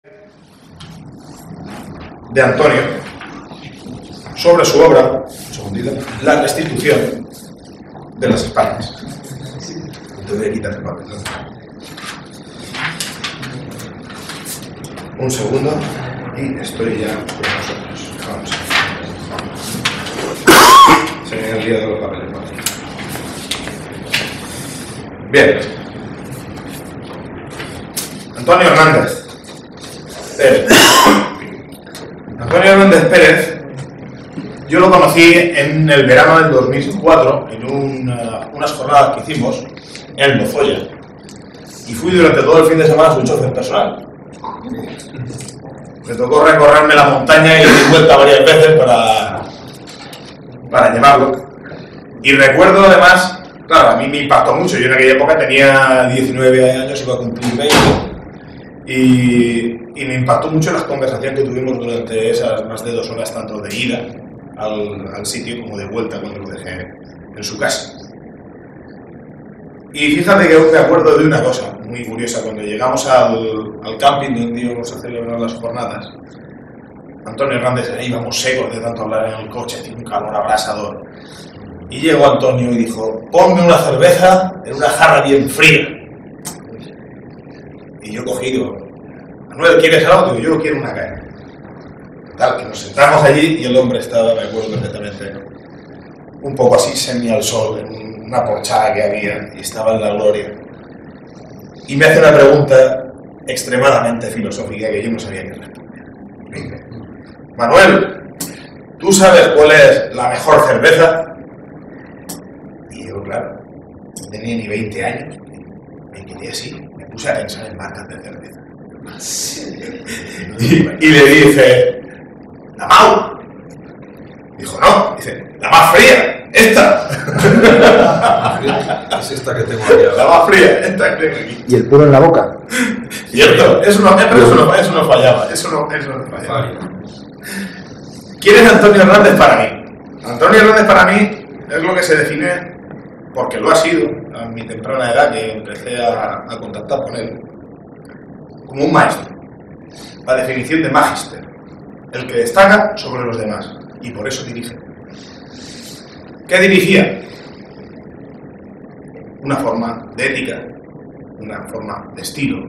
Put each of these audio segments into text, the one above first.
de Antonio sobre su obra, La restitución de las Españas. Te voy a quitar el papel. Un segundo y estoy ya con nosotros. Vamos. Se me han olvidado los papeles. Bien. Antonio Hernández Pérez. Antonio Hernández Pérez, yo lo conocí en el verano del 2004 en unas jornadas que hicimos en Lozoya y fui durante todo el fin de semana su chofer personal. Me tocó recorrerme la montaña y di vuelta varias veces para llevarlo. Y recuerdo además, claro, a mí me impactó mucho. Yo en aquella época tenía 19 años, iba a cumplir 20. Y me impactó mucho la conversación que tuvimos durante esas más de 2 horas, tanto de ida al sitio como de vuelta cuando lo dejé en su casa. Y fíjate que aún me acuerdo de una cosa muy curiosa. Cuando llegamos al camping donde íbamos a celebrar las jornadas, Antonio Hernández, íbamos secos de tanto hablar en el coche, hacía un calor abrasador. Y llegó Antonio y dijo: ponme una cerveza en una jarra bien fría. Y yo cogí y digo: Manuel, ¿quieres algo? Digo, yo quiero una caña. Tal, que nos sentamos allí y el hombre estaba, me acuerdo perfectamente, un poco así semi al sol, en una porchada que había, y estaba en la gloria. Y me hace una pregunta extremadamente filosófica que yo no sabía qué responder. Me dice: Manuel, ¿tú sabes cuál es la mejor cerveza? Y yo, claro, no tenía ni 20 años. Me quedé así, me puse a pensar en marcas de cerveza. Y le dice: la Mau. Dijo: no. Dice: la más fría, esta. Es esta que tengo aquí. La más fría, esta que tengo aquí. ¿Y el puro en la boca? Cierto, eso no fallaba. Eso no fallaba. ¿Quién es Antonio Hernández para mí? Antonio Hernández para mí es lo que se define, porque lo ha sido a mi temprana edad que empecé a contactar con él, como un maestro. La definición de magister, el que destaca sobre los demás, y por eso dirige. ¿Qué dirigía? Una forma de ética, una forma de estilo,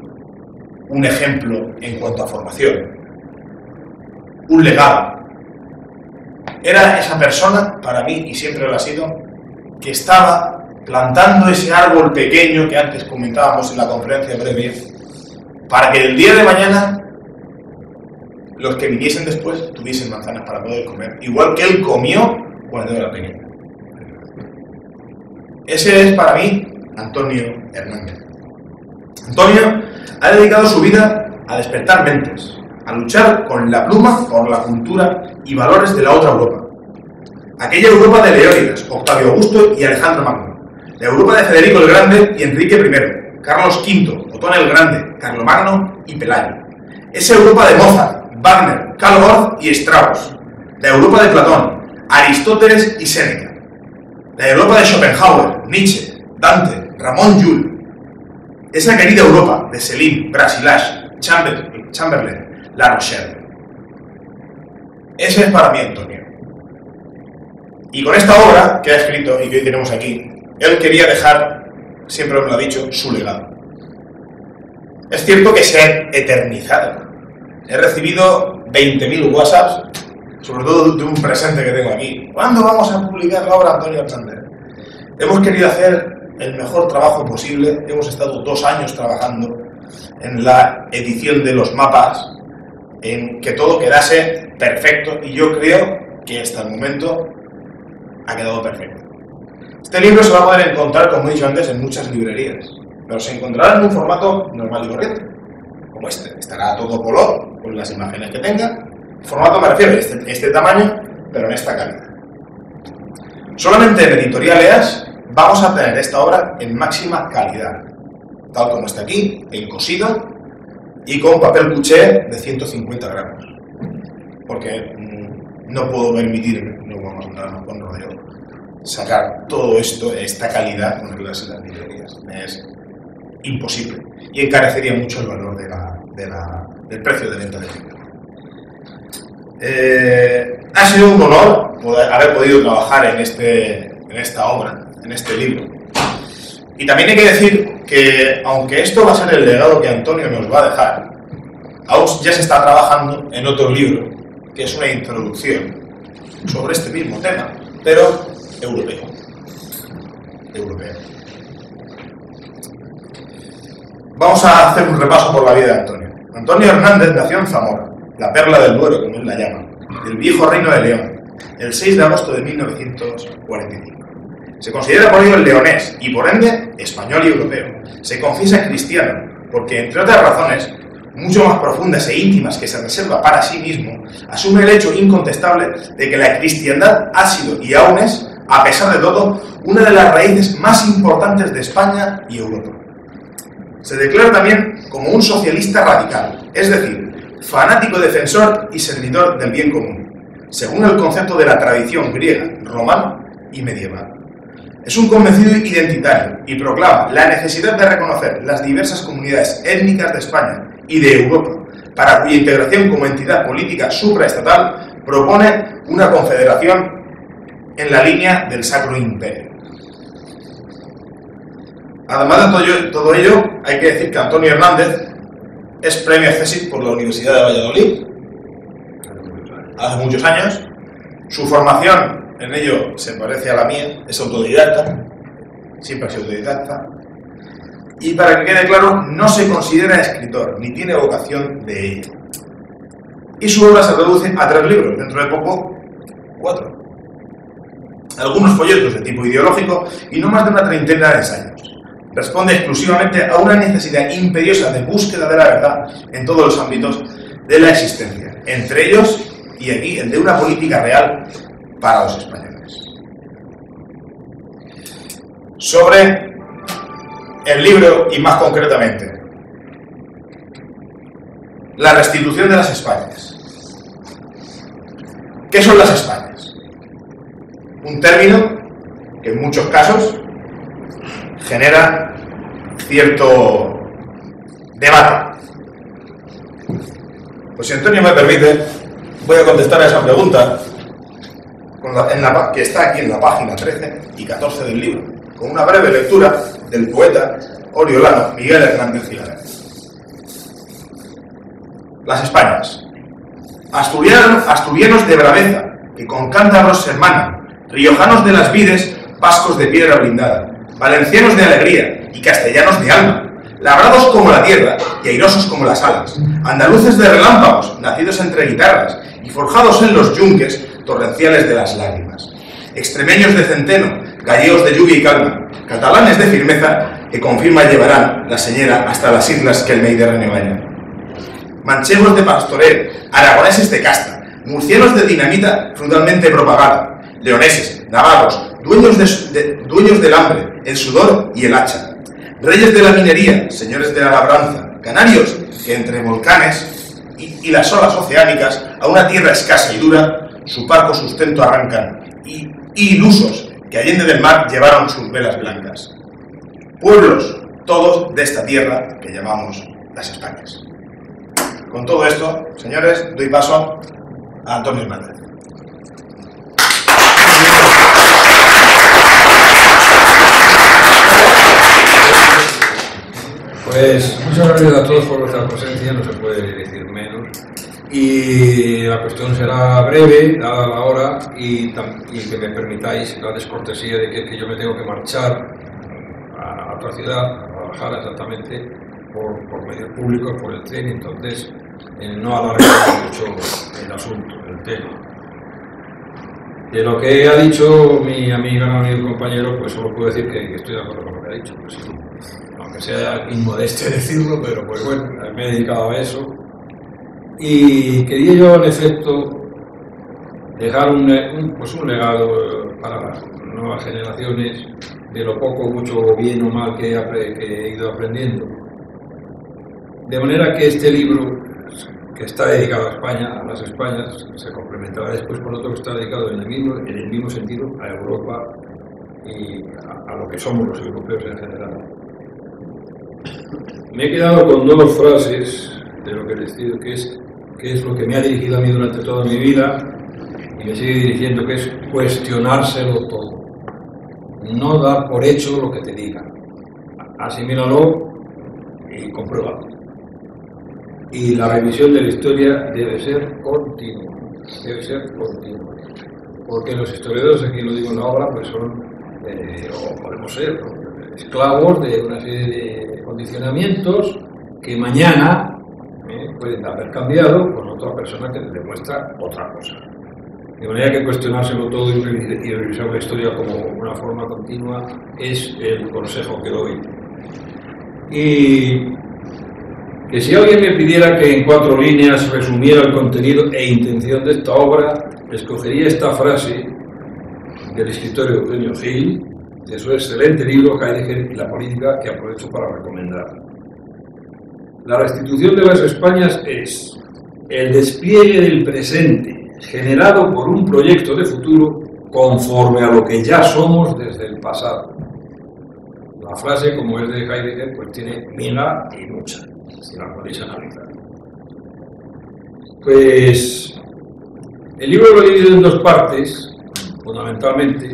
un ejemplo en cuanto a formación, un legado. Era esa persona, para mí, y siempre lo ha sido, que estaba plantando ese árbol pequeño que antes comentábamos en la conferencia previa, para que el día de mañana los que viniesen después tuviesen manzanas para poder comer, igual que él comió cuando era pequeño. Ese es para mí Antonio Hernández. Antonio ha dedicado su vida a despertar mentes, a luchar con la pluma por la cultura y valores de la otra Europa. Aquella Europa de Leónidas, Octavio Augusto y Alejandro Magno. La Europa de Federico el Grande y Enrique I, Carlos V, Otón el Grande, Carlomagno y Pelayo. Esa Europa de Mozart, Wagner, Karl Orff y Strauss. La Europa de Platón, Aristóteles y Séneca. La Europa de Schopenhauer, Nietzsche, Dante, Ramón Llull. Esa querida Europa de Céline, Brasilash, Chamberlain, La Rochelle. Ese es para mí Antonio. Y con esta obra que ha escrito y que hoy tenemos aquí, él quería dejar, siempre me lo ha dicho, su legado. Es cierto que se ha eternizado. He recibido 20.000 WhatsApps, sobre todo de un presente que tengo aquí. ¿Cuándo vamos a publicar la obra de Antonio Hernández? Hemos querido hacer el mejor trabajo posible. Hemos estado 2 años trabajando en la edición de los mapas, en que todo quedase perfecto, y yo creo que hasta el momento ha quedado perfecto. Este libro se va a poder encontrar, como he dicho antes, en muchas librerías, pero se encontrará en un formato normal y corriente, como este. Estará a todo color, con las imágenes que tenga. El formato me refiero a este tamaño, pero en esta calidad. Solamente en Editorial EAS vamos a tener esta obra en máxima calidad, tal como está aquí, encosido y con papel cuché de 150 gramos, porque no puedo permitirme, no vamos a entrar con rodeo, sacar todo esto, esta calidad, con las librerías. Es imposible y encarecería mucho el valor de la del precio de venta del libro. Ha sido un honor haber podido trabajar en esta obra, en este libro. Y también hay que decir que, aunque esto va a ser el legado que Antonio nos va a dejar, aún ya se está trabajando en otro libro, que es una introducción sobre este mismo tema, pero europeo. Vamos a hacer un repaso por la vida de Antonio. Antonio Hernández nació en Zamora, la perla del Duero, como él la llama, del viejo reino de León, el 6 de agosto de 1945. Se considera por ello el leonés y, por ende, español y europeo. Se confiesa cristiano porque, entre otras razones mucho más profundas e íntimas que se reserva para sí mismo, asume el hecho incontestable de que la cristiandad ha sido y aún es, a pesar de todo, una de las raíces más importantes de España y Europa. Se declara también como un socialista radical, es decir, fanático defensor y servidor del bien común, según el concepto de la tradición griega, romana y medieval. Es un convencido identitario y proclama la necesidad de reconocer las diversas comunidades étnicas de España y de Europa, para cuya integración como entidad política supraestatal propone una confederación en la línea del Sacro Imperio. Además de todo ello, hay que decir que Antonio Hernández es premio CSIC por la Universidad de Valladolid hace muchos años. Su formación en ello se parece a la mía, es autodidacta, siempre ha sido autodidacta. Y para que quede claro, no se considera escritor, ni tiene vocación de ello. Y su obra se reduce a 3 libros, dentro de poco 4. Algunos folletos de tipo ideológico y no más de una treintena de ensayos. Responde exclusivamente a una necesidad imperiosa de búsqueda de la verdad en todos los ámbitos de la existencia, entre ellos, y aquí, el de una política real para los españoles. Sobre el libro, y más concretamente, la restitución de las Españas. ¿Qué son las Españas? Un término que en muchos casos genera cierto debate. Pues si Antonio me permite, voy a contestar a esa pregunta que está aquí en la página 13 y 14 del libro, con una breve lectura del poeta oriolano Miguel Hernández Gilanes. Las Españas. Asturianos de braveza, que con cántabros se hermanan, riojanos de las vides, vascos de piedra blindada, valencianos de alegría y castellanos de alma, labrados como la tierra y airosos como las alas, andaluces de relámpagos, nacidos entre guitarras y forjados en los yunques torrenciales de las lágrimas, extremeños de centeno, gallegos de lluvia y calma, catalanes de firmeza que con firma llevarán la señera hasta las islas que el Mediterráneo baña, manchegos de pastoreo, aragoneses de casta, murcianos de dinamita frutalmente propagada, leoneses, navarros, dueños del hambre, el sudor y el hacha, reyes de la minería, señores de la labranza, canarios que entre volcanes y las olas oceánicas a una tierra escasa y dura su parco sustento arrancan, y ilusos que allende del mar llevaron sus velas blancas. Pueblos todos de esta tierra que llamamos las Españas. Con todo esto, señores, doy paso a Antonio Hernández. Pues muchas gracias a todos por vuestra presencia, no se puede decir menos. Y la cuestión será breve, dada la hora, y que me permitáis la descortesía de que yo me tengo que marchar a otra ciudad, a Guadalajara exactamente, por medios públicos, por el tren, entonces no alargar mucho el asunto, el tema. De lo que ha dicho mi amiga y el compañero, pues solo puedo decir que estoy de acuerdo con lo que ha dicho. Pues, aunque sea inmodesto decirlo, pero pues bueno, me he dedicado a eso. Y quería yo, en efecto, dejar un legado para las nuevas generaciones de lo poco, mucho, bien o mal que he ido aprendiendo. De manera que este libro, que está dedicado a España, a las Españas, se complementará después con otro que está dedicado en el mismo sentido a Europa y a lo que somos los europeos en general. Me he quedado con 2 frases de que es lo que me ha dirigido a mí durante toda mi vida y me sigue dirigiendo, que es cuestionárselo todo. No dar por hecho lo que te digan. Asimílalo y compruébalo. Y la revisión de la historia debe ser continua. Debe ser continua. Porque los historiadores, aquí lo digo en la obra, pues son, o podemos ser, ¿no?, esclavos de una serie de condicionamientos que mañana pueden haber cambiado con otra persona que les demuestra otra cosa. De manera que cuestionárselo todo y revisar la historia como una forma continua es el consejo que doy. Y que si alguien me pidiera que en 4 líneas resumiera el contenido e intención de esta obra, escogería esta frase del escritor Eugenio Gil, de su excelente libro Heidegger y la política, que aprovecho para recomendar. La restitución de las Españas es el despliegue del presente generado por un proyecto de futuro conforme a lo que ya somos desde el pasado. La frase, como es de Heidegger, pues tiene miga y mucha, si la podéis analizar. Pues el libro lo he dividido en 2 partes, fundamentalmente.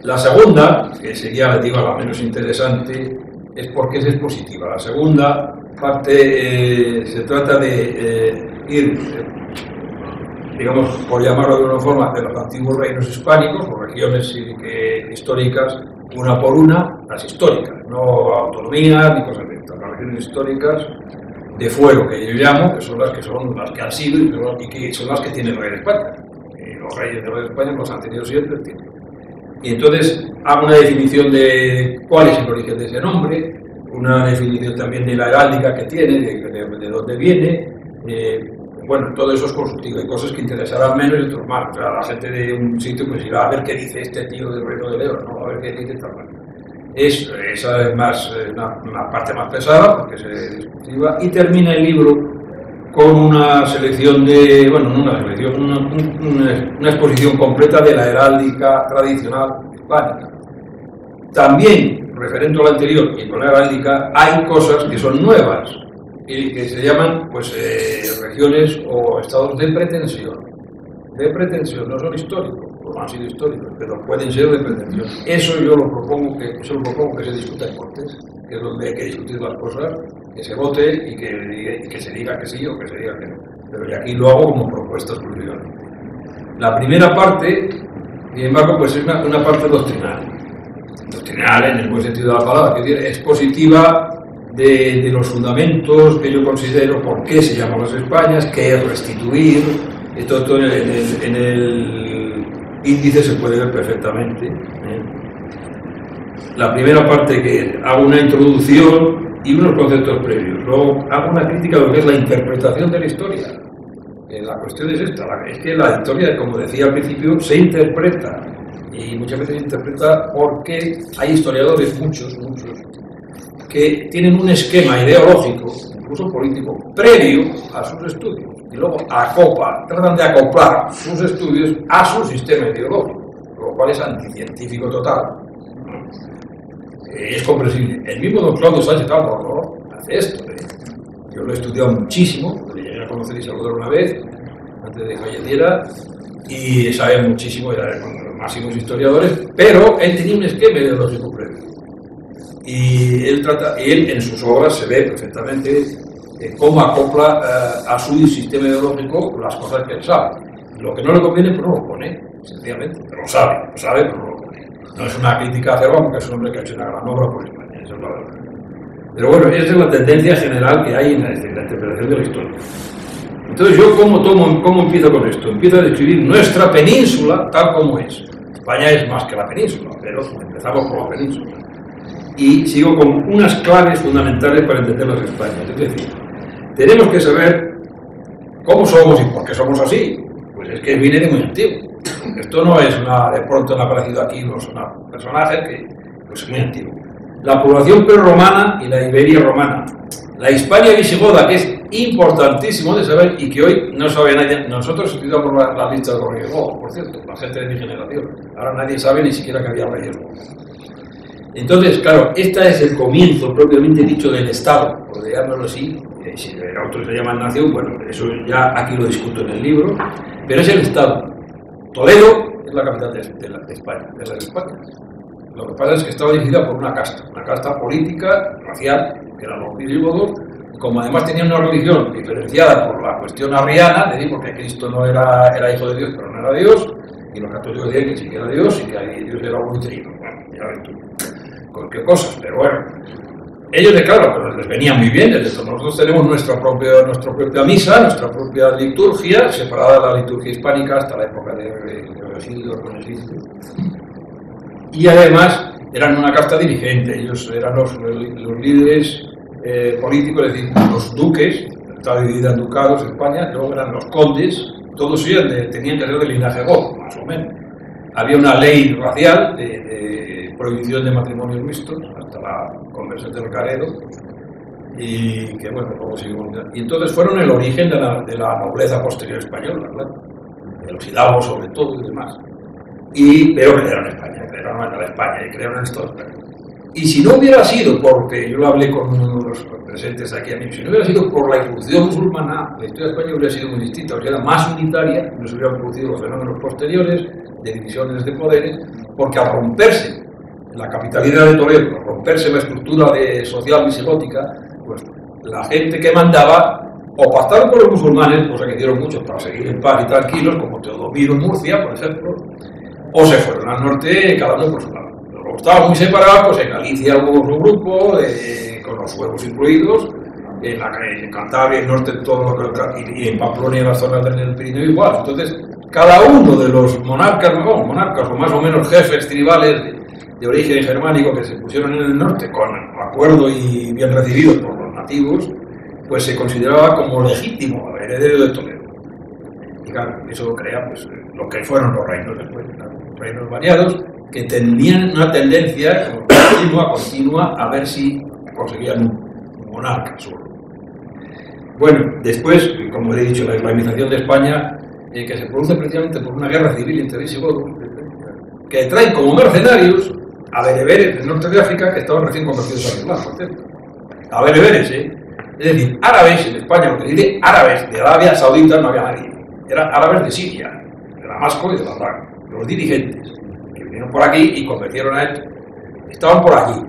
La segunda, que sería, digo, la menos interesante, es porque es expositiva. La segunda parte se trata de ir, digamos, por llamarlo de una forma, de los antiguos reinos hispánicos, o regiones históricas, una por una, las históricas, no autonomías ni cosas de estas, las regiones históricas de fuero, que yo llamo, que son las que han sido y que son las que tiene el rey de España. Los reyes del rey de España los han tenido siempre. Y entonces hago una definición de cuál es el origen de ese nombre, una definición también de la heráldica que tiene, de dónde viene. Bueno, todo eso es consultivo, hay cosas que interesarán menos y otros más. O sea, la gente de un sitio pues irá a ver qué dice este tío del Reino de León, ¿no? A ver qué dice tal. Esa es más una parte más pesada, porque es discutiva, y termina el libro con una selección de, bueno, no una selección, una exposición completa de la heráldica tradicional hispánica. También, referente a lo anterior y con la heráldica, hay cosas que son nuevas y que se llaman, pues, regiones o estados de pretensión. De pretensión, no son históricos, no han sido históricos, pero pueden ser de pretensión. Eso yo lo propongo que se discuta en Cortes, que es donde hay que discutir las cosas, que se vote y que se diga que sí o que se diga que no. Pero yo aquí lo hago como propuesta exclusivamente. La primera parte, sin embargo, pues es una parte doctrinal. Doctrinal en el buen sentido de la palabra, que es expositiva de los fundamentos que yo considero, por qué se llaman las Españas, qué es restituir. Esto en el índice se puede ver perfectamente. La primera parte, que hago una introducción y unos conceptos previos. Luego hago una crítica de lo que es la interpretación de la historia. La cuestión es esta, es que la historia, como decía al principio, se interpreta. Y muchas veces se interpreta porque hay historiadores, muchos, que tienen un esquema ideológico, incluso político, previo a sus estudios. Y luego tratan de acoplar sus estudios a su sistema ideológico, lo cual es anticientífico total. Es comprensible. El mismo don Claudio Sánchez Álvaro hace esto. Yo lo he estudiado muchísimo, lo llegué a conocer y saludar una vez, antes de que falleciera, y sabe muchísimo, era de los máximos historiadores, pero él tenía un esquema ideológico previo. Y él en sus obras se ve perfectamente cómo acopla a su sistema ideológico las cosas que él sabe. Lo que no le conviene, pues no lo pone, sencillamente, pero lo sabe, pero no lo pone. No es una crítica a Cervantes, porque es un hombre que ha hecho una gran obra por España, eso es la verdad. Pero bueno, esa es la tendencia general que hay en la interpretación de la historia. Entonces, ¿yo cómo empiezo con esto? Empiezo a describir nuestra península tal como es. España es más que la península, pero empezamos por la península. Y sigo con unas claves fundamentales para entender las Españas. Es decir, tenemos que saber cómo somos y por qué somos así. Pues es que viene de muy antiguo. Esto no es de pronto han aparecido aquí unos personajes que pues, es muy antiguo. La población prerromana y la Iberia romana. La Hispania visigoda, que es importantísimo de saber y que hoy no sabe nadie. Nosotros estudiamos la lista de los reyes godos, por cierto, la gente de mi generación. Ahora nadie sabe ni siquiera que había reyes godos. Entonces, claro, este es el comienzo propiamente dicho del Estado, por llamarlo así. Si otros se llaman nación, bueno, eso ya aquí lo discuto en el libro, pero es el Estado. Toledo es la capital de España, de España. Lo que pasa es que estaba dirigida por una casta política, racial, que eran los visigodos, y como además tenían una religión diferenciada por la cuestión arriana, es decir, porque Cristo no era hijo de Dios, pero no era Dios, y los católicos decían que sí que era Dios, y que Dios era un trino. Bueno, ya ves tú, con qué cosas, pero bueno. Ellos, claro, pues les venía muy bien, nosotros tenemos nuestra propia misa, nuestra propia liturgia, separada de la liturgia hispánica hasta la época de los siglos con el siglo. Y además eran una casta dirigente, ellos eran los líderes políticos, es decir, los duques, estaba dividida en ducados en España, luego eran los condes, todos ellos tenían que ser de linaje godo, más o menos. Había una ley racial de prohibición de matrimonios mixtos, hasta la conversión del Caredo, y que bueno, luego seguimos. Y entonces fueron el origen de la nobleza posterior española, claro, de los hidalgos sobre todo y demás. Pero crearon España, crearon a España y crearon el Estado español. Y si no hubiera sido, porque yo lo hablé con uno de los presentes aquí a mí, si no hubiera sido por la irrupción musulmana, la historia de España hubiera sido muy distinta, porque era más unitaria, no se hubieran producido los fenómenos posteriores de divisiones de poderes, porque al romperse la capitalidad de Toledo, al romperse la estructura social visigótica, pues la gente que mandaba o pactaron con los musulmanes, cosa que hicieron muchos para seguir en paz y tranquilos, como Teodomiro en Murcia, por ejemplo, o se fueron al norte cada uno por su lado. Los estaban muy separados, pues en Galicia hubo otro grupo, con los suevos incluidos, en Cantabria, el norte, todo y en Pamplona y en las zonas del Pirineo igual. Entonces, cada uno de los monarcas o más o menos jefes tribales de origen germánico que se pusieron en el norte con acuerdo y bien recibidos por los nativos, pues se consideraba como legítimo heredero de Toledo. Y claro, eso crea pues, lo que fueron los reinos después, los reinos variados, que tenían una tendencia continua a ver si conseguían un monarca solo. Bueno, después, como he dicho, la islamización de España, que se produce precisamente por una guerra civil entre visigodos, que traen como mercenarios a bereberes del norte de África que estaban recién convertidos al Islam, por cierto. A bereberes, es decir, árabes en España, lo que dice árabes de Arabia Saudita no había nadie, eran árabes de Siria, de Damasco y de Bagdad, los dirigentes que vinieron por aquí y convirtieron a esto, estaban por allí.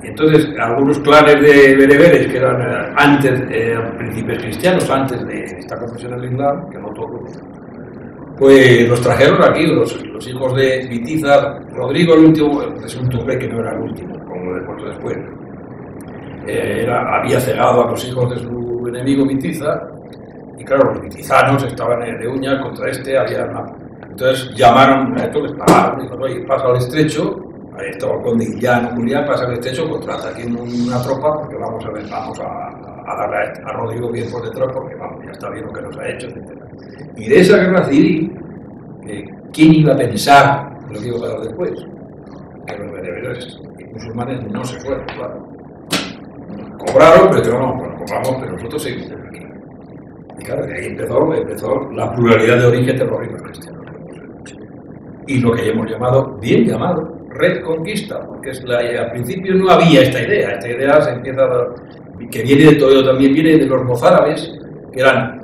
Y entonces algunos clanes de bereberes que eran antes príncipes cristianos, antes de esta conversión al Islam, que no todos, pues los trajeron aquí, los hijos de Vitiza, Rodrigo el último, el presunto rey que no era el último, como después. Había cegado a los hijos de su enemigo Vitiza, y claro, los vitizanos estaban de uñas contra entonces llamaron a esto, les pagaron, dijeron, oye, pasa al estrecho, ahí estaba el conde Guillán, Julián, pasa al estrecho, contrata aquí una tropa, porque vamos a darle a Rodrigo bien por detrás, porque vamos, ya está bien lo que nos ha hecho, etc. Y de esa guerra civil, ¿quién iba a pensar lo que iba a pasar después? Que los bereberes y musulmanes no se fueron, claro. Cobraron, pero no, bueno, cobramos, pero nosotros seguimos aquí. Y claro, de ahí empezó la pluralidad de origen de los reinos cristianos. Y lo que hemos llamado, bien llamado, reconquista, porque al principio no había esta idea se empieza que viene de Toledo, también viene de los mozárabes, que eran,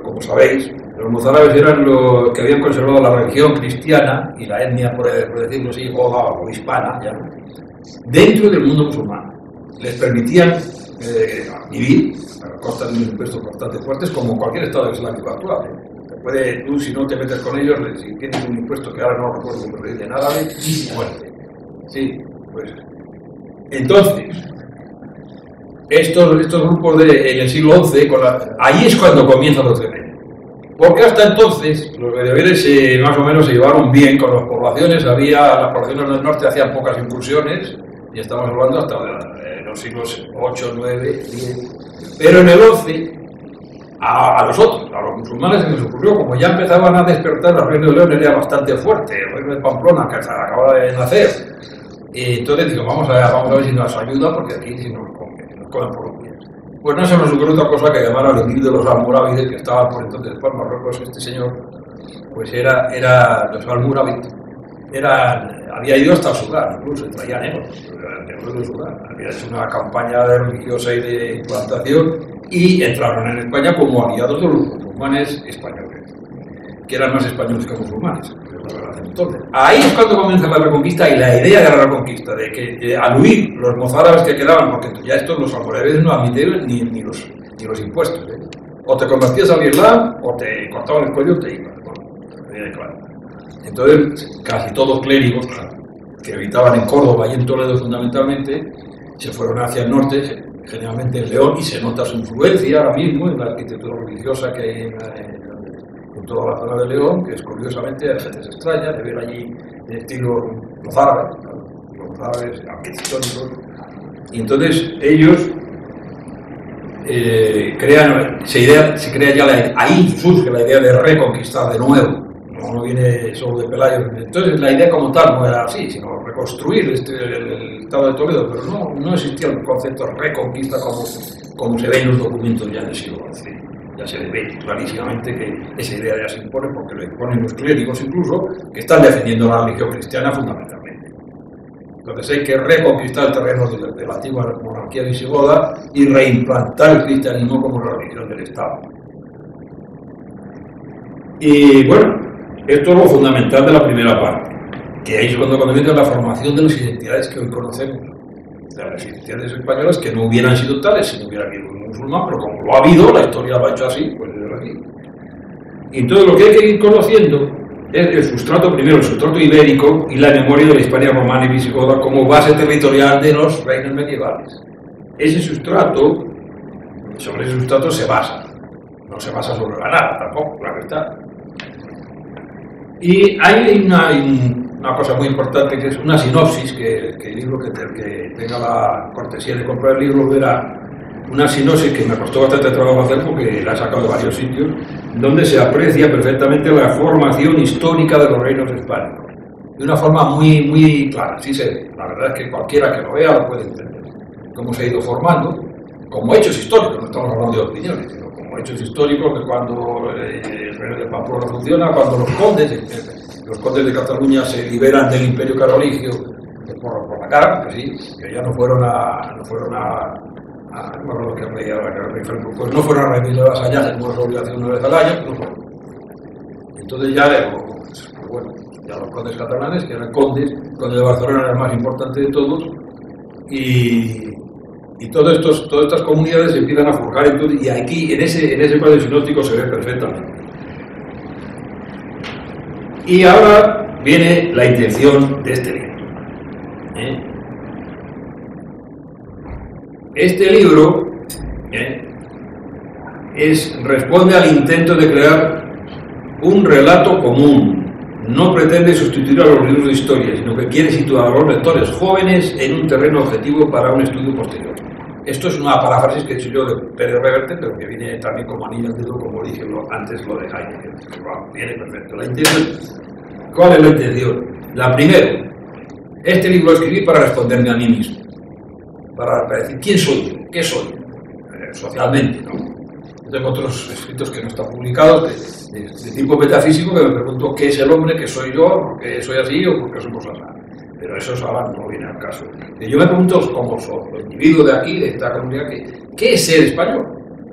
como sabéis, los mozárabes eran los que habían conservado la religión cristiana y la etnia, por decirlo así, o hispana, ya, dentro del mundo musulmán. Les permitían vivir a costa de unos impuestos bastante fuertes, como cualquier estado islámico actual. Tú, si no te metes con ellos, si tienes un impuesto que ahora no recuerdo cómo se dice, nada de muerte. Sí, pues. Entonces, estos grupos en el siglo XI, ahí es cuando comienzan los tremendo. Porque hasta entonces los bereberes más o menos se llevaron bien con las poblaciones, las poblaciones del norte hacían pocas incursiones, y estamos hablando hasta los siglos 8, 9, 10. Pero en el 11, a los musulmanes se les ocurrió, como ya empezaban a despertar, el reino de León era bastante fuerte, el reino de Pamplona, que acababa de nacer. Entonces digo, vamos a ver si nos ayuda, porque aquí si nos comen por los pies. Pues no se nos ocurrió otra cosa que llamar al emir de los almorávides, que estaban por entonces por Marruecos, este señor, pues era los almorávides, eran había ido hasta Sudán, incluso traía negros de Sudán. Había hecho una campaña religiosa y de implantación y entraron en España como aliados de los musulmanes españoles, que eran más españoles que musulmanes. Entonces, ahí es cuando comienza la reconquista y la idea de la reconquista, de que al huir los mozárabes que quedaban, porque ya estos los almorávides no admitieron ni los impuestos, o te convertías al Islam o te cortaban el cuello y te iban. Bueno, claro. Entonces, casi todos clérigos que habitaban en Córdoba y en Toledo fundamentalmente, se fueron hacia el norte, generalmente en León, y se nota su influencia ahora mismo en la arquitectura religiosa que hay en toda la zona de León, que es curiosamente, la gente se extraña de ver allí el estilo los árabes arquitectónicos, y entonces ellos se crea ya ahí surge la idea de reconquistar de nuevo, no viene solo de Pelayo. Entonces la idea como tal no era así, sino reconstruir el Estado de Toledo, pero no existía el concepto de reconquista como se ve en los documentos ya del siglo XI. Ya se ve clarísimamente que esa idea ya se impone, porque lo imponen los clérigos incluso, que están defendiendo la religión cristiana fundamentalmente. Entonces hay que reconquistar el terreno de la antigua monarquía visigoda y reimplantar el cristianismo como la religión del Estado. Y bueno, esto es lo fundamental de la primera parte, que ahí es cuando comienza la formación de las identidades que hoy conocemos, de las identidades españolas que no hubieran sido tales si no hubiera habido un musulmán, pero como lo ha habido, la historia lo ha hecho así, pues es así. Y entonces lo que hay que ir conociendo es el sustrato, primero el sustrato ibérico y la memoria de la Hispania romana y visigoda como base territorial de los reinos medievales. Ese sustrato, sobre ese sustrato se basa, no se basa sobre la nada tampoco, la verdad. Y hay una cosa muy importante que es una sinopsis, que el libro que tenga la cortesía de comprar el libro verá una sinopsis que me costó bastante trabajo hacer porque la he sacado de varios sitios, donde se aprecia perfectamente la formación histórica de los reinos hispánicos. De una forma muy clara, sí se ve. La verdad es que cualquiera que lo vea lo puede entender. Cómo se ha ido formando, como hechos históricos, no estamos hablando de opiniones, sino como hechos históricos de cuando el reino de Pamplona funciona, cuando los condes de Cataluña se liberan del imperio carolingio por la cara, que sí, que ya no fueron a no me acuerdo que rey ahora, que era el rey Franco, pues no fueron a rendir de vasallaje como es la obligación una vez al año, no fueron. Entonces pues bueno, ya los condes catalanes, que eran conde de Barcelona era el más importante de todos, y todas estas comunidades se empiezan a forjar, entonces, y aquí en ese cuadro sinóptico se ve perfectamente. Y ahora viene la intención de este libro. Este libro responde al intento de crear un relato común. No pretende sustituir a los libros de historia, sino que quiere situar a los lectores jóvenes en un terreno objetivo para un estudio posterior. Esto es una paráfrasis que he hecho yo de Pérez Reverte, pero que viene también como anillo al dedo, como dije antes lo de Heidegger. Viene perfecto. La intención, ¿cuál es la intención? La primera, este libro lo escribí para responderme a mí mismo. Para decir, ¿quién soy yo? ¿Qué soy? Socialmente, ¿no? Yo tengo otros escritos que no están publicados de tipo metafísico que me pregunto qué es el hombre, qué soy yo, por qué soy así o por qué somos así. Pero eso ahora no viene al caso. Y yo me pregunto cómo soy, el individuo de aquí, de esta comunidad, ¿qué es ser español?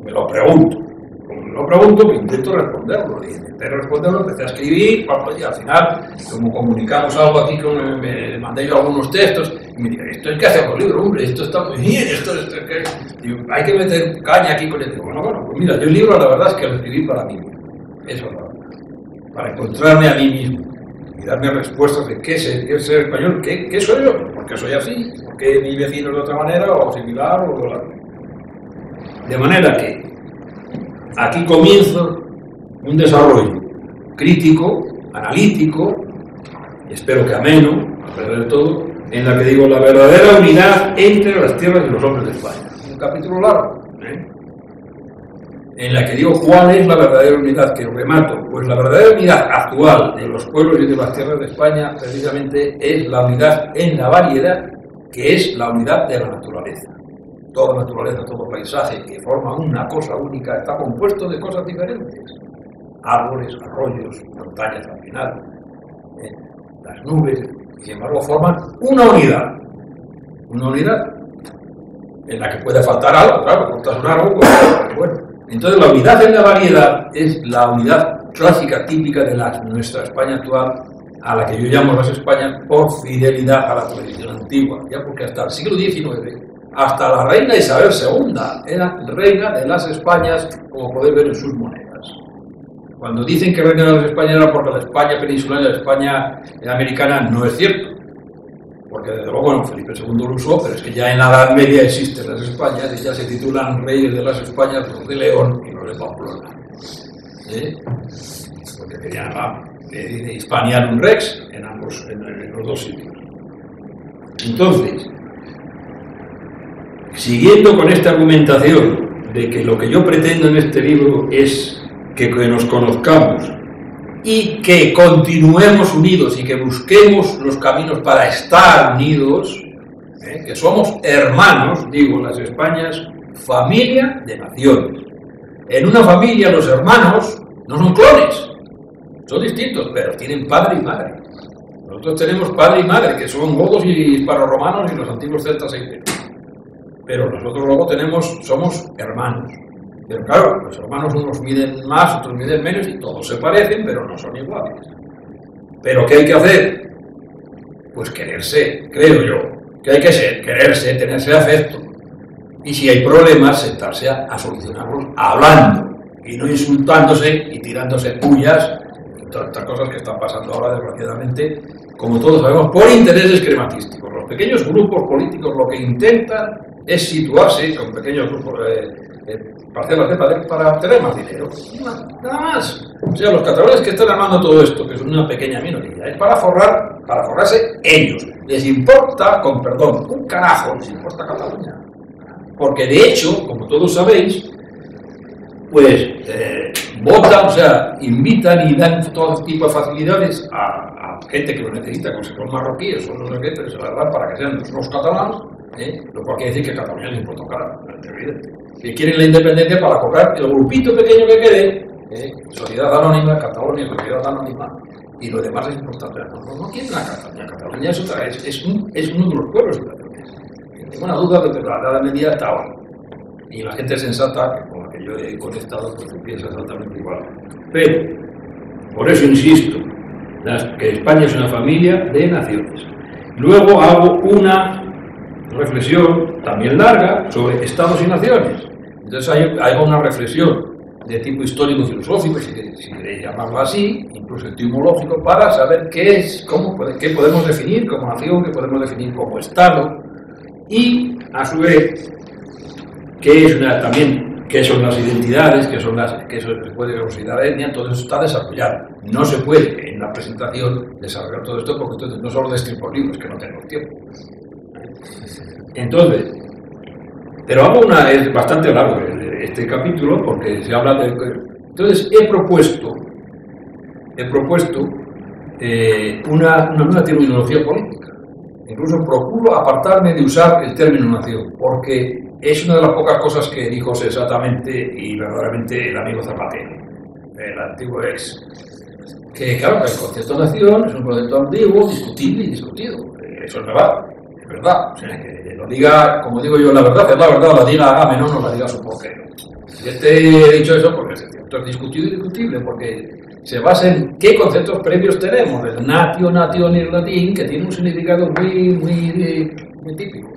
Me lo pregunto. Como me lo pregunto, pues intento responderlo. Y intenté responderlo, empecé a escribir, y al final, como comunicamos algo aquí, me mandé yo algunos textos, y me dije, esto es que hacemos libro, hombre, esto está muy bien, esto que... Digo, hay que meter caña aquí con el libro. Bueno, pues mira, yo el libro la verdad es que lo escribí para mí mismo. Eso es la verdad. Para encontrarme a mí mismo y darme respuestas de qué es ser español, qué soy yo, por qué soy así, por qué mi vecino es de otra manera, o similar, o de la... De manera que aquí comienza un desarrollo crítico, analítico, y espero que ameno, a pesar de todo, en la que digo la verdadera unidad entre las tierras y los hombres de España. Un capítulo largo, en la que digo cuál es la verdadera unidad, que remato, pues la verdadera unidad actual de los pueblos y de las tierras de España precisamente es la unidad en la variedad, que es la unidad de la naturaleza. Toda naturaleza, todo paisaje que forma una cosa única está compuesto de cosas diferentes. Árboles, arroyos, montañas al final, las nubes, y sin embargo forman una unidad en la que puede faltar algo, claro, cortas un árbol, pues, bueno. Entonces la unidad en la variedad es la unidad clásica, típica de nuestra España actual, a la que yo llamo las Españas por fidelidad a la tradición antigua, ya porque hasta el siglo XIX, hasta la reina Isabel II era reina de las Españas, como podéis ver en sus monedas. Cuando dicen que reina de las Españas era porque la España peninsular y la España americana, no es cierto. Porque desde luego, bueno, Felipe II lo usó, pero es que ya en la Edad Media existen las Españas y ya se titulan reyes de las Españas los de León y los de Pamplona. Porque querían Hispanianum Rex en los dos sitios. Entonces, siguiendo con esta argumentación de que lo que yo pretendo en este libro es que nos conozcamos y que continuemos unidos y que busquemos los caminos para estar unidos, que somos hermanos, digo, las Españas, familia de naciones. En una familia los hermanos no son clones, son distintos, pero tienen padre y madre. Nosotros tenemos padre y madre, que son godos y hispanorromanos y los antiguos celtas e ibéricos. Pero nosotros luego somos hermanos. Pero claro, los hermanos unos miden más, otros miden menos y todos se parecen, pero no son iguales. ¿Pero qué hay que hacer? Pues quererse, creo yo. ¿Qué hay que ser? Quererse, tenerse afecto. Y si hay problemas, sentarse a solucionarlos hablando y no insultándose y tirándose pullas y todas estas cosas que están pasando ahora, desgraciadamente, como todos sabemos, por intereses crematísticos. Los pequeños grupos políticos lo que intentan es situarse con pequeños grupos parcelas de poder para obtener más dinero. Nada más. O sea, los catalanes que están armando todo esto, que son una pequeña minoría, es para forrarse ellos. Les importa, con perdón, un carajo, les importa Cataluña. Porque de hecho, como todos sabéis, pues votan, o sea, invitan y dan todo tipo de facilidades a gente que lo necesita, como si fueran marroquíes o no sé qué, se las dan para que sean los catalanes, lo cual quiere decir que Cataluña les importa un carajo, es evidente. Que quieren la independencia para cobrar el grupito pequeño que quede, Sociedad Anónima, Cataluña, Sociedad Anónima, y lo demás es importante. No quieren a Cataluña. Cataluña es otra, es uno de los pueblos españoles. No tengo una duda de que la Edad Media está ahora. Y la gente sensata, con la que yo he conectado, pues piensa exactamente igual. Pero, por eso insisto, que España es una familia de naciones. Luego hago una reflexión también larga sobre estados y naciones. Entonces hago una reflexión de tipo histórico-filosófico, si queréis llamarlo así, incluso etimológico, para saber qué podemos definir como nación, qué podemos definir como estado, y a su vez qué son las identidades, qué se puede considerar etnia. Todo eso está desarrollado. No se puede en la presentación desarrollar todo esto porque entonces no solo destripo libros, que no tenemos tiempo. Entonces, pero es bastante largo este capítulo porque se habla de... Entonces he propuesto una nueva terminología política. Incluso procuro apartarme de usar el término nación, porque es una de las pocas cosas que dijo exactamente y verdaderamente el amigo Zapatero, el antiguo ex. Que claro, el concepto nación es un concepto antiguo, discutible y discutido. Eso es verdad. O sea, que lo diga, como digo yo, la verdad es la verdad, la diga Agamenón, no la diga su porquero. Yo te he dicho eso porque es discutido y discutible, porque se basa en qué conceptos previos tenemos. El nation en latín, que tiene un significado muy típico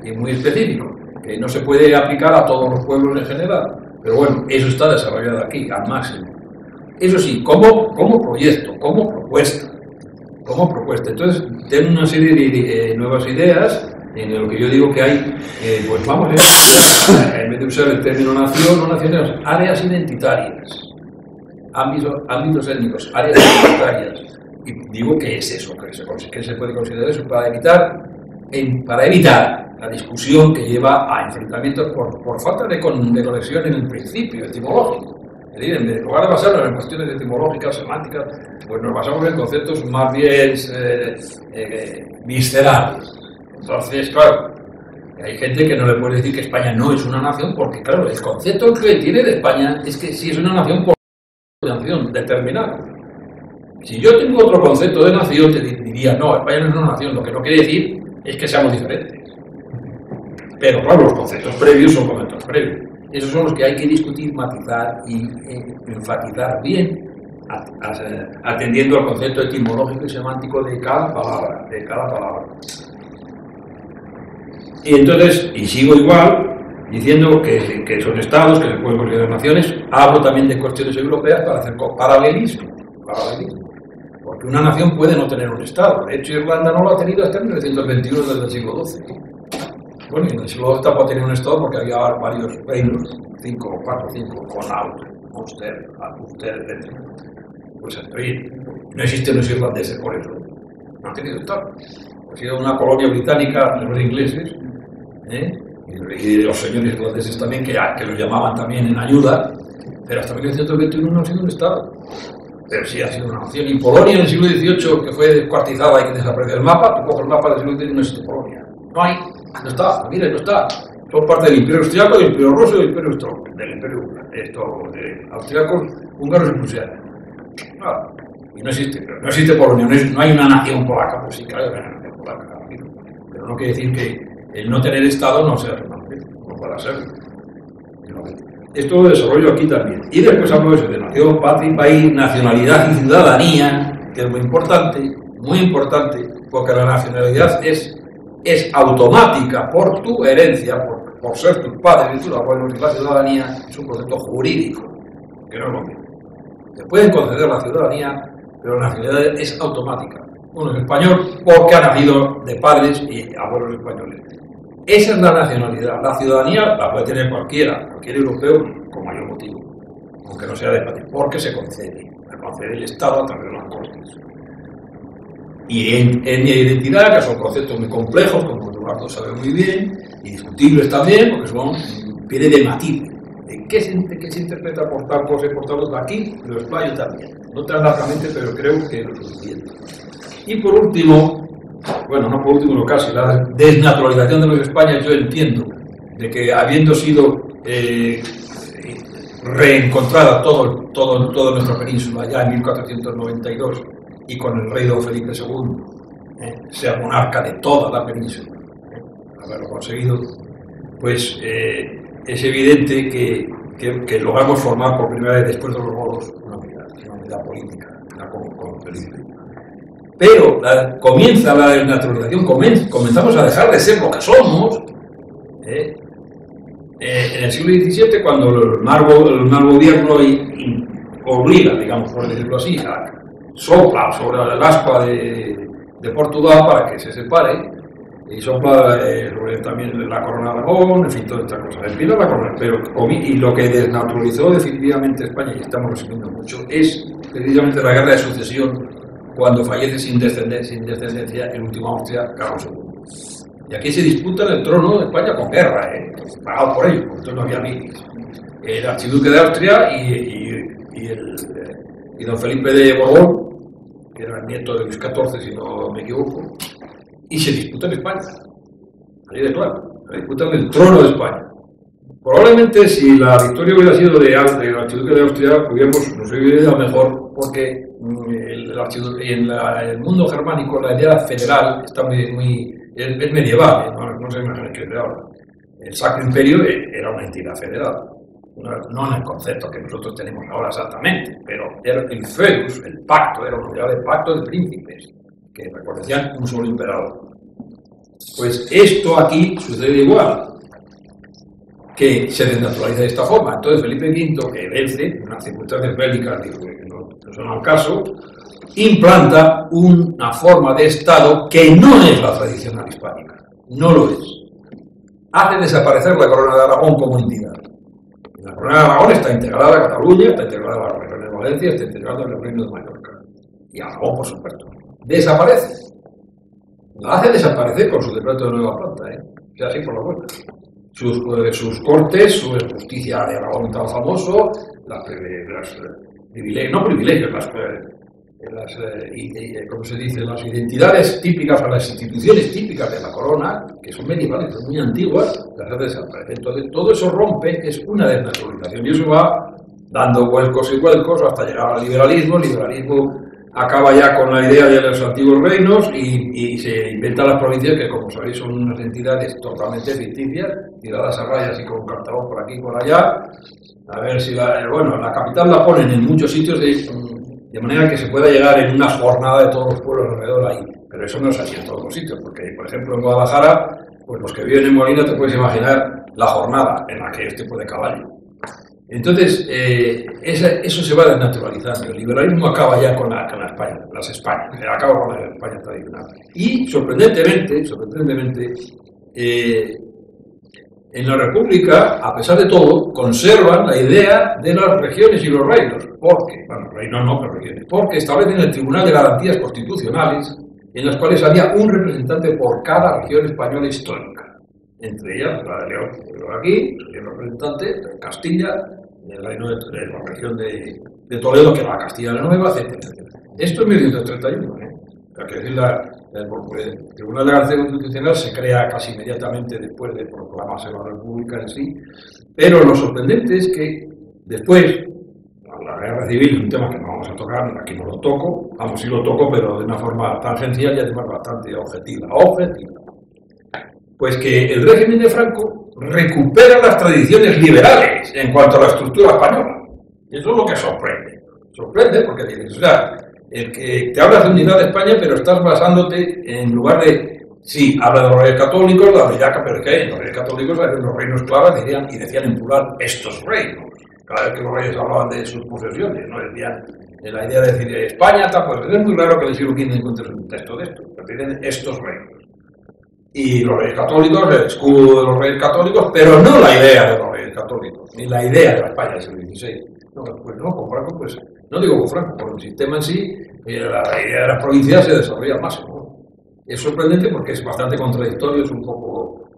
y muy específico, que no se puede aplicar a todos los pueblos en general. Pero bueno, eso está desarrollado aquí, al máximo. Eso sí, como proyecto, como propuesta. Entonces, tengo una serie de nuevas ideas en lo que yo digo que hay, pues vamos en vez de usar el término nación o naciones, áreas identitarias, ámbitos étnicos, áreas identitarias. Y digo que es eso, que se puede considerar eso para evitar la discusión que lleva a enfrentamientos por falta de conexión en el principio etimológico. Es decir, en lugar de basarnos en cuestiones etimológicas, semánticas, pues nos basamos en conceptos más bien viscerales. Entonces, claro, hay gente que no le puede decir que España no es una nación, porque claro, el concepto que tiene de España es que sí es una nación por nación determinada. Si yo tengo otro concepto de nación, te diría, no, España no es una nación, lo que no quiere decir es que seamos diferentes. Pero claro, los conceptos previos son conceptos previos. Esos son los que hay que discutir, matizar y enfatizar bien, atendiendo al concepto etimológico y semántico de cada palabra. Y entonces, y sigo igual, diciendo que son estados, que se pueden considerar naciones. Hablo también de cuestiones europeas para hacer paralelismo. Porque una nación puede no tener un estado. De hecho, Irlanda no lo ha tenido hasta 1921, desde el siglo XII. Bueno, y en el siglo XIII tampoco tenía un estado porque había varios reinos, 4 o 5, Connaught, Ulster, etc. Pues en fin, no existen los irlandeses por eso. No han tenido estado. Ha sido una colonia británica de los ingleses, y de los señores irlandeses también, que los llamaban también en ayuda, pero hasta 1921 no ha sido un estado. Pero sí ha sido una nación. Y Polonia en el siglo XVIII, que fue descuartizada y que desapareció el mapa, tú coges el mapa del siglo XVIII y no existe Polonia. No hay. No está, mire, no está. Son parte del Imperio Austriaco, del Imperio Ruso y del Imperio Austriaco, húngaros y prusianos. Y no existe, pero no existe Polonia, no hay una nación polaca, pues sí, claro, hay una nación polaca, pero no quiere decir que el no tener Estado no sea una nación, no pueda serlo. Esto lo desarrollo aquí también. Y después hablo de nación, patria, país, nacionalidad y ciudadanía, que es muy importante, porque la nacionalidad es automática por tu herencia, por ser tus padres y tus abuelos, y la ciudadanía es un concepto jurídico, que no es lo mismo. Te pueden conceder la ciudadanía, pero la nacionalidad es automática. Uno es español porque ha nacido de padres y abuelos españoles. Esa es la nacionalidad. La ciudadanía la puede tener cualquier europeo con mayor motivo, aunque no sea de patria, porque se concede el Estado a través de las Cortes. Y en identidad, que son conceptos muy complejos, como Eduardo sabe muy bien, y discutibles también, porque viene de matiz. ¿De qué se interpreta por tal cosa y por tal otra? Aquí lo explayo también. No tan largamente, pero creo que lo suficiente. Y por último, bueno, no por último, casi, la desnaturalización de los españoles, yo entiendo de que habiendo sido reencontrada toda nuestra península ya en 1492, y con el rey don Felipe II, sea monarca de toda la península, haberlo conseguido, pues es evidente que logramos formar por primera vez después de los godos una unidad política, con Felipe. Pero comienza la desnaturalización, comenzamos a dejar de ser lo que somos, en el siglo XVII, cuando el mal gobierno obliga, digamos, por decirlo así, sopla sobre el aspa de Portugal para que se separe, y sopla sobre también la corona de Aragón, en fin, todas estas cosas. Empieza la corona, y lo que desnaturalizó definitivamente España, y estamos resumiendo mucho, es precisamente la guerra de sucesión, cuando fallece sin descendencia el último Austria, Carlos II. Y aquí se disputa el trono de España con guerra, pagado por ellos, porque entonces no había miles. El archiduque de Austria y don Felipe de Borbón, que era el nieto de Luis XIV, si no me equivoco, y se disputa en España. Ahí de claro, se disputa el trono de España. Probablemente si la victoria hubiera sido del archiduque de Austria, nos hubiera ido mejor, porque en el mundo germánico la idea federal está es medieval, no se imagina que es de ahora. El Sacro Imperio era una entidad federal. No en el concepto que nosotros tenemos ahora exactamente, pero era el feudus, el pacto, era una unidad de pacto de príncipes, que reconocían un solo emperador. Pues esto aquí sucede igual, que se desnaturaliza de esta forma. Entonces Felipe V, que vence, en unas circunstancias bélicas, digo que no son al caso, implanta una forma de Estado que no es la tradicional hispánica, no lo es. Hace desaparecer la corona de Aragón como entidad. La corona de Aragón está integrada a Cataluña, está integrada a la región de Valencia, está integrada al reino de Mallorca. Y Aragón, por supuesto. Desaparece. La hace desaparecer con su decreto de nueva planta, O sea, así por la vuelta. Sus cortes, su justicia de Aragón tan famoso, ¿cómo se dice? Las identidades típicas o las instituciones típicas de la corona, que son medievales, son muy antiguas, las hace desaparecer. Entonces, todo eso rompe, es una desnaturalización, y eso va dando vuelcos y vuelcos hasta llegar al liberalismo. El liberalismo acaba ya con la idea de los antiguos reinos y se inventan las provincias que, como sabéis, son unas entidades totalmente ficticias, tiradas a rayas y con cartabón por aquí y por allá. A ver si la capital la ponen en muchos sitios de manera que se pueda llegar en una jornada de todos los pueblos alrededor ahí. Pero eso no es así en todos los sitios, porque, por ejemplo, en Guadalajara, pues los que viven en Molina te puedes imaginar la jornada en la que es tipo de caballo. Entonces, eso se va desnaturalizando. El liberalismo acaba ya con la España, las Españas, acaba con la España tradicional. Y, sorprendentemente, en la República, a pesar de todo, conservan la idea de las regiones y los reinos. Reinos no, pero regiones. Porque establecen el Tribunal de Garantías Constitucionales, en las cuales había un representante por cada región española histórica. Entre ellas, la de León, aquí, el representante de Castilla, el reino de la región de Toledo, que era la Castilla la Nueva, etc. Esto es 1931, Hay que decir, el Tribunal de Garantías Constitucionales se crea casi inmediatamente después de proclamarse la República en sí, pero lo sorprendente es que después, la guerra civil es un tema que no vamos a tocar, aquí no lo toco, sí lo toco, pero de una forma tangencial y además bastante objetiva. Pues que el régimen de Franco recupera las tradiciones liberales en cuanto a la estructura española. Y eso es lo que sorprende. Sorprende porque dices, o sea, el que te hablas de unidad de España, pero estás basándote en lugar de... Sí, habla de los reyes católicos, la bellaca, pero es que los reyes católicos, los reinos claves, decían en plural estos reinos. Cada vez que los reyes hablaban de sus posesiones, no decían la idea de decir España, pues es muy raro que el siglo XV encuentres un texto de esto, pero dicen estos reinos. Y los reyes católicos, el escudo de los reyes católicos, pero no la idea de los reyes católicos, ni la idea de la España del siglo XVI. Con Franco, pues, no digo con Franco, con el sistema en sí, la idea de las provincias se desarrolla más. Es sorprendente porque es bastante contradictorio, es un poco...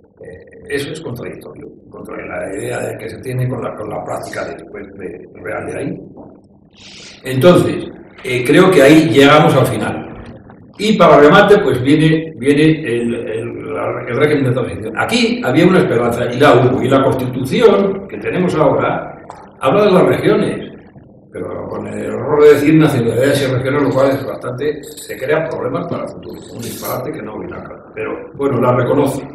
eso es contradictorio, contra la idea de que se tiene con la práctica después de real de ahí. Entonces, creo que ahí llegamos al final. Y para remate, pues viene el régimen de transición. Aquí había una esperanza, y la hubo. Y la Constitución que tenemos ahora habla de las regiones, pero con el error de decir nacionalidades y regiones, lo cual es bastante... se crean problemas para el futuro. Un disparate que no viene acá. Pero, bueno, la reconoce.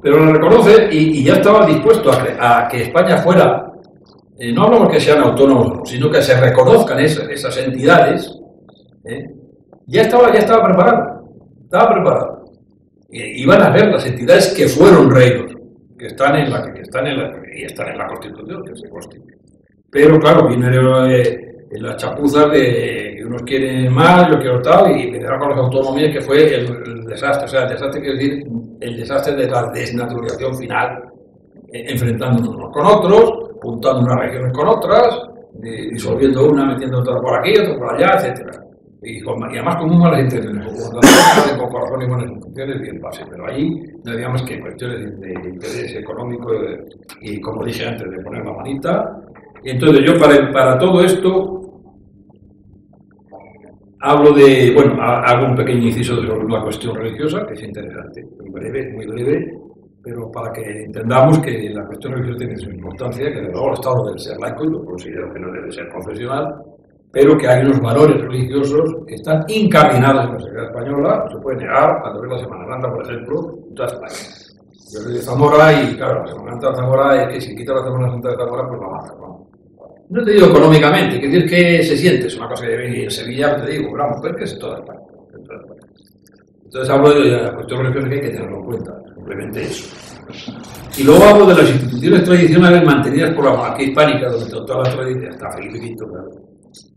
Pero la reconoce y ya estaba dispuesto a que España fuera... no hablamos que sean autónomos, sino que se reconozcan esas entidades, ya estaba preparado. Y van a ver las entidades que fueron reinos, que están en la Constitución, que se constituye. Pero claro, vienen las chapuzas de que unos quieren más, yo quiero tal, y vendrán con las autonomías, que fue el desastre. O sea, el desastre quiere decir el desastre de la desnaturalización final, enfrentándonos unos con otros, juntando unas regiones con otras, disolviendo una, metiendo otra por aquí, otra por allá, etc. Y además con muy malas intenciones, con corazón y buenas intenciones, bien base, pero allí no había más que cuestiones de interés económico y, como dije antes, de poner la manita. Y entonces yo para todo esto hablo hago un pequeño inciso sobre la cuestión religiosa, que es interesante, muy breve, pero para que entendamos que la cuestión religiosa tiene su importancia, que desde luego el Estado debe ser laico, y lo considero que no debe ser confesional, pero que hay unos valores religiosos que están incardinados en la sociedad española, no se puede negar, cuando ve la Semana Santa, por ejemplo, en toda España. Yo soy de Zamora y, claro, la Semana Santa de Zamora es que si quita la Semana Santa de Zamora, pues la mata, ¿no? No te digo económicamente, quiere decir que se siente, es una cosa que en Sevilla te digo, una mujer que es en toda España. Entonces hablo de la cuestión religiosa que hay que tenerlo en cuenta, simplemente eso. Y luego hablo de las instituciones tradicionales mantenidas por la monarquía hispánica, donde toda la tradición, hasta Felipe V, claro,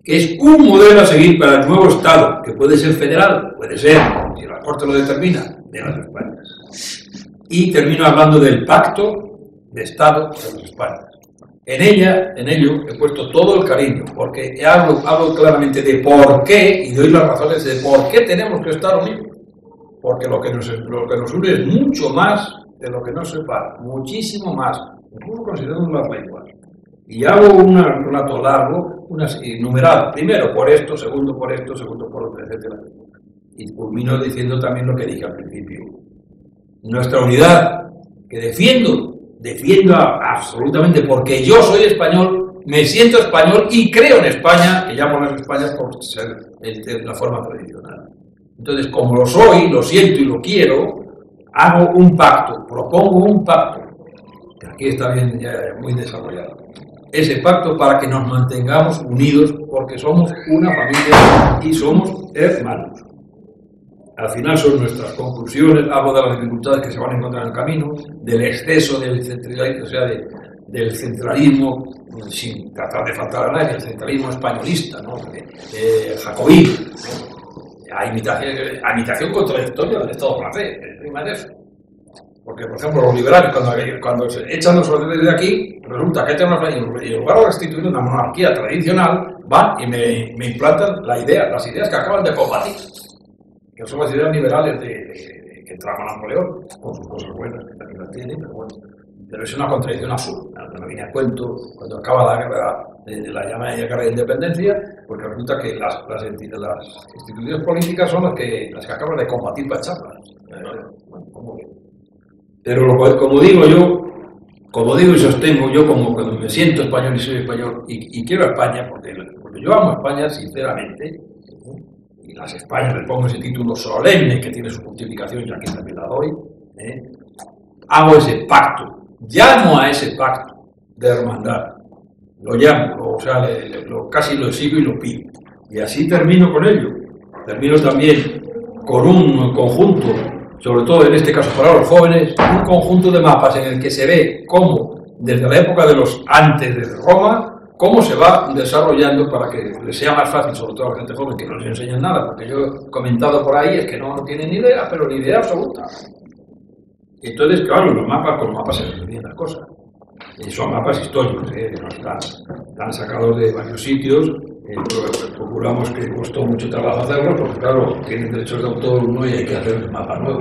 que es un modelo a seguir para el nuevo Estado, que puede ser federal, puede ser, si la Corte lo determina, de las Españas. Y termino hablando del pacto de Estado de las Españas. En ello he puesto todo el cariño, porque hablo claramente de por qué, y doy las razones de por qué tenemos que estar unidos. Porque lo que nos une es mucho más de lo que nos separa, muchísimo más, incluso considerando las lenguas. Y hago un relato largo, numerado, primero por esto, segundo por esto, segundo por otro, etc. Y culmino diciendo también lo que dije al principio. Nuestra unidad, que defiendo absolutamente, porque yo soy español, me siento español y creo en España, que llamo a España por ser la forma tradicional. Entonces, como lo soy, lo siento y lo quiero, hago un pacto, propongo un pacto, que aquí está bien, ya muy desarrollado. Ese pacto para que nos mantengamos unidos, porque somos una familia y somos hermanos. Al final son nuestras conclusiones, hablo de las dificultades que se van a encontrar en el camino, del exceso del centralismo, o sea, del centralismo, sin tratar de faltar a nadie, el centralismo españolista, ¿no? Jacobino, a imitación contradictoria del Estado francés, encima eso. Porque, por ejemplo, los liberales, cuando se echan los ordenes de aquí, resulta que y en lugar de restituir una monarquía tradicional, van y me implantan las ideas que acaban de combatir, que son las ideas liberales que trama Napoleón, con sus cosas buenas, que también las tiene, pero bueno. Pero es una contradicción absurda. No viene a cuento cuando acaba la guerra, la llamada guerra de independencia, porque resulta que las instituciones políticas son las que acaban de combatir para echarlas. Pero como digo y sostengo, yo como cuando me siento español y soy español y quiero a España, porque yo amo a España sinceramente, y las Españas le pongo ese título solemne que tiene su justificación y aquí también la doy, hago ese pacto, llamo a ese pacto de hermandad, lo llamo, o sea, casi lo exijo y lo pido, y así termino con ello. Termino también con un conjunto, sobre todo en este caso para los jóvenes, un conjunto de mapas en el que se ve cómo, desde la época de los antes de Roma, cómo se va desarrollando para que les sea más fácil, sobre todo a la gente joven, que no les enseñan nada, porque yo he comentado por ahí, es que no tienen ni idea, pero ni idea absoluta. Entonces, claro, con los mapas se resuelven las cosas. Y son mapas históricos, que no están sacados de varios sitios, procuramos que costó mucho trabajo hacerlo, porque claro, tienen derechos de autor uno y hay que hacer un mapa nuevo.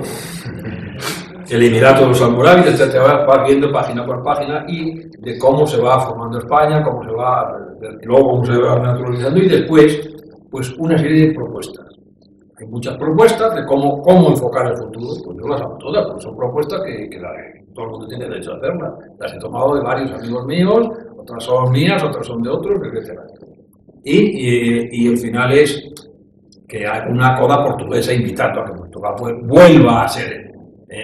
El Emirato de los Almorávides, etcétera, va viendo página por página y de cómo se va formando España, luego cómo se va naturalizando y después, pues una serie de propuestas. Hay muchas propuestas de cómo enfocar el futuro, pues yo las hago todas, porque son propuestas que todo el mundo tiene derecho a hacerlas. Las he tomado de varios amigos míos, otras son mías, otras son de otros, etc. Y el final es que hay una coda portuguesa invitando a que Portugal vuelva a ser.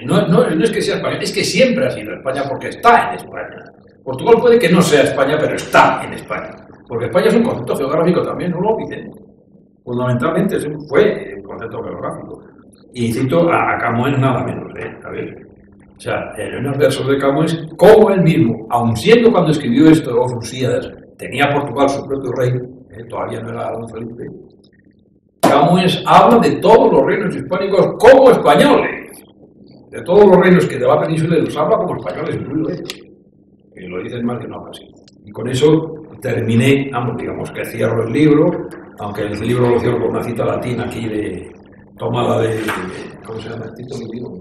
No es que sea España, es que siempre ha sido España porque está en España. Portugal puede que no sea España, pero está en España. Porque España es un concepto geográfico también, no lo olviden. Fundamentalmente fue un concepto geográfico. Y cito a Camões nada menos. A ver, o sea, en unos versos de Camões, como él mismo, aun siendo cuando escribió esto, Os Lusíadas, tenía Portugal su propio rey, todavía no era don Felipe, Camões habla de todos los reinos hispánicos como españoles. De todos los reinos que de la península los habla como españoles, y lo dicen más de una ocasión. Y con eso terminé, digamos que cierro el libro, aunque el libro lo cierro con una cita latina aquí tomada de ¿cómo se llama el título del libro?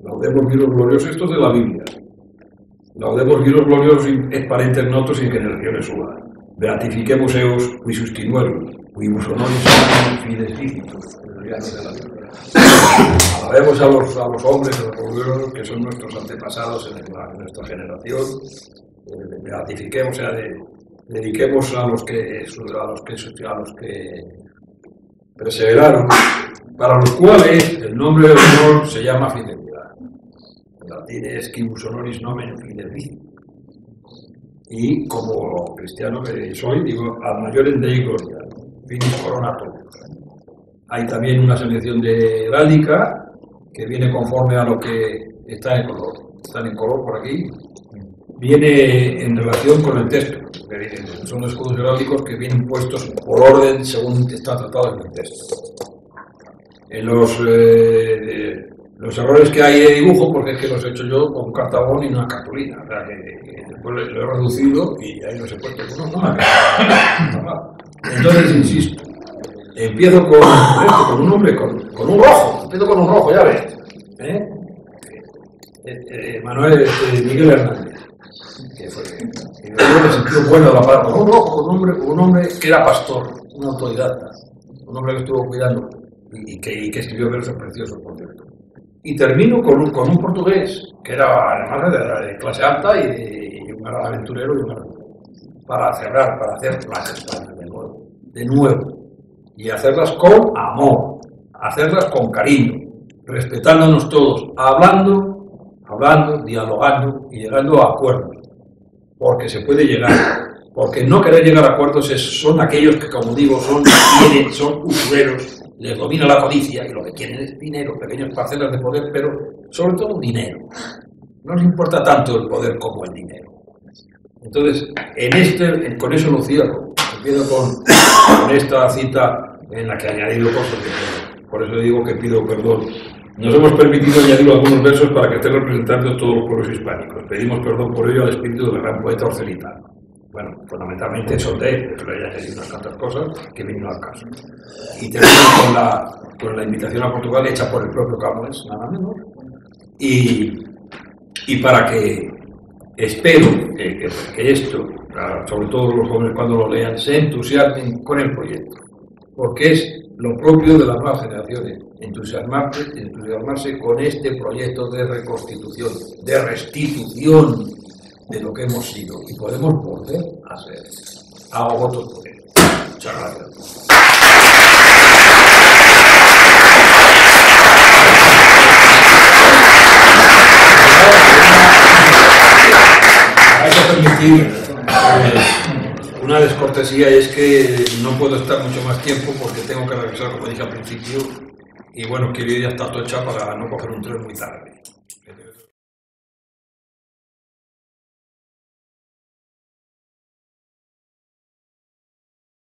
Laudemos Viros Gloriosos, esto es de la Biblia. Laudemos Viros Gloriosos es parentes notos y generaciones suas. Beatifiquemos eos qui sustinuerum, qui vos honoris fides licitos. Alabemos a los hombres, a los gloriosos que son nuestros antepasados en nuestra generación. Beatifiquemos, o sea, dediquemos a los que perseveraron, para los cuales el nombre del honor se llama fidelidad. En latín es qui vos honoris nomen fides licitos. Y como cristiano que soy, digo, ad majorem Dei gloria, finis coronatum. Hay también una selección de heráldica que viene conforme a lo que está en color. Están en color por aquí. Viene en relación con el texto. Son escudos heráldicos que vienen puestos por orden según está tratado en el texto. En los errores que hay de dibujo, porque es que los he hecho yo con un cartabón y una cartulina. O sea, que después lo he reducido y ahí no se puede poner no. Entonces, insisto, empiezo con un hombre, con un rojo. Empiezo con un rojo, ya ves. Miguel Hernández, que fue en el sentido bueno de la palabra, con un rojo, con un hombre que era pastor, un autodidacta, un hombre que estuvo cuidando y que escribió versos preciosos, por cierto. Y termino con un portugués que era además de clase alta y un gran aventurero y un gran para cerrar, para hacer las Españas de nuevo, y hacerlas con amor, hacerlas con cariño, respetándonos todos, hablando, dialogando y llegando a acuerdos, porque se puede llegar, porque no querer llegar a acuerdos son aquellos que, como digo, son usureros, les domina la codicia y lo que quieren es dinero, pequeñas parcelas de poder, pero sobre todo dinero. No les importa tanto el poder como el dinero. Entonces, con eso lo cierro. Empiezo con esta cita en la que he añadido cosas, por eso digo que pido perdón. Nos hemos permitido añadir algunos versos para que estén representando todos los pueblos hispánicos. Pedimos perdón por ello al espíritu del gran poeta Orcelitano. Bueno, fundamentalmente son de él, pero ya añadido unas tantas cosas que vienen al caso. Y termino con la invitación a Portugal hecha por el propio Camões, nada menos. Y para que espero que esto, sobre todo los jóvenes cuando lo lean, se entusiasmen con el proyecto, porque es lo propio de las nuevas generaciones, entusiasmarse con este proyecto de reconstitución, de restitución de lo que hemos sido y podemos volver a ser. Hago votos por ello. Muchas gracias. Hay que permitir una descortesía, y es que no puedo estar mucho más tiempo porque tengo que regresar, como dije al principio, y bueno, quiero ir hasta Atocha para no coger un tren muy tarde.